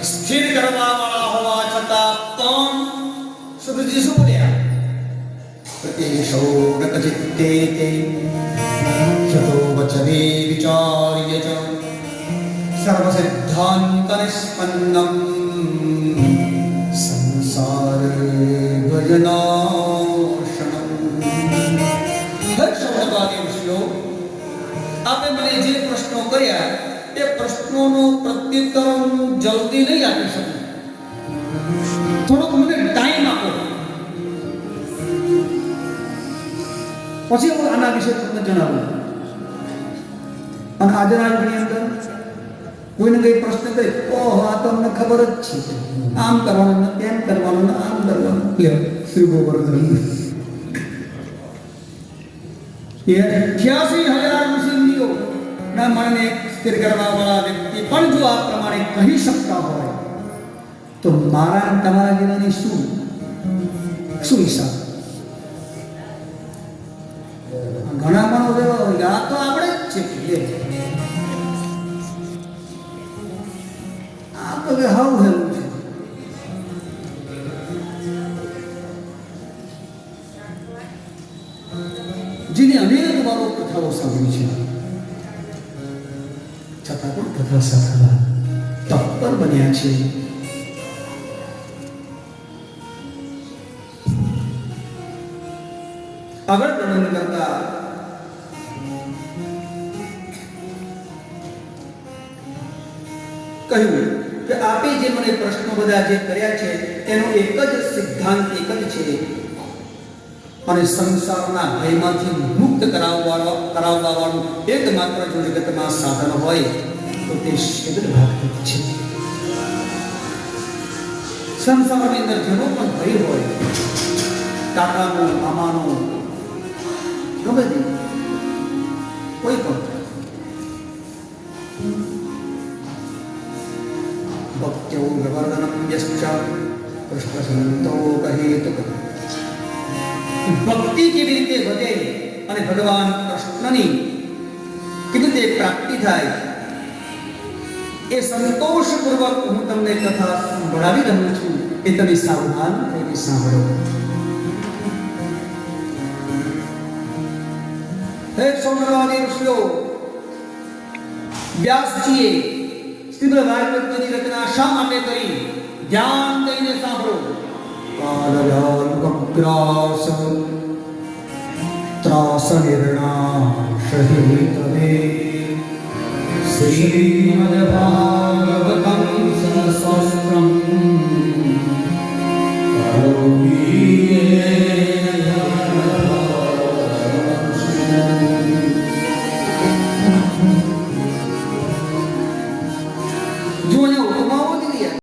સ્થિર કરવા વાળા હોવા છતાં પણ સુરજી શું બોલ્યા? પ્રતિશો નકચિત્તે તે શતો વચને વિચાર્ય ચ સર્વસિદ્ધાંત નિષ્પન્નમ સંસાર ભજનાશનમ. હે સૌનકાદી ઋષિઓ, આપે મને જે પ્રશ્નો કર્યા એ પ્રશ્નોનો પ્રત્યુત્તર હું જલ્દી નહીં આપી શકું. થોડોક મને ટાઈમ આપો, પછી હું આના વિશે તમને જણાવું. અને આજના યુગની અંદર કોઈને કઈ પ્રશ્ન કરે, ઓહો આ તો અમને ખબર જ છે, આમ કરવાનું ને તેમ કરવાનું ને આમ કરવાનું. લે શ્રી ગોવર્ધન 88,000 ઋષિઓ ના મનને સ્થિર કરવા વાળા વ્યક્તિ પણ જો આ પ્રમાણે કહી શકતા હોય તો મારા તમારા જીવનની શું હિસાબ? ઘણા માણસો એવા હોય, આ તો આપણે જ છે, આ તો હાવ હેલું છે. જેને અનેક વારો કથાઓ સાંભળી છે છતાં પણ કથા સાંભળવા તત્પર બન્યા છે. આગળ વર્ણન કરતા કહ્યું કે આપે જે મને પ્રશ્નો બધા જે કર્યા છે એનો એક જ સિદ્ધાંત એક જ છે, અને સંસારના ભયમાંથી મુક્ત કરાવવા વાળું એકમાત્ર જો જગતમાં સાધન હોય તો તે શિવ ભક્તિ છે. સંસારની અંદર જેનો પણ ભય હોય, કાકાનો, મામાનો, ગમે તે કોઈ પણ ભક્ત્યો પ્રવર્ધનમ યશ્ચ કૃષ્ણસંતો કહેતુક. ભક્તિ કેવી રીતે વધે અને ભગવાન કૃષ્ણની કેવી રીતે પ્રાપ્તિ થાય એ સંતોષપૂર્વક હું તમને કથા સંભળાવી રહ્યો છું, એ તમે સાવધાન થઈને સાંભળો. હે સૌનકાદી ઋષિઓ, વ્યાસજીએ શ્રીમદ ભાગવતની રચના શા માટે કરી? ધ્યાન દઈને સાંભળો. કાલજાલગ્રાસ ત્રાસ નિર્ણાશહિતવે શ્રીમદ ભાગવત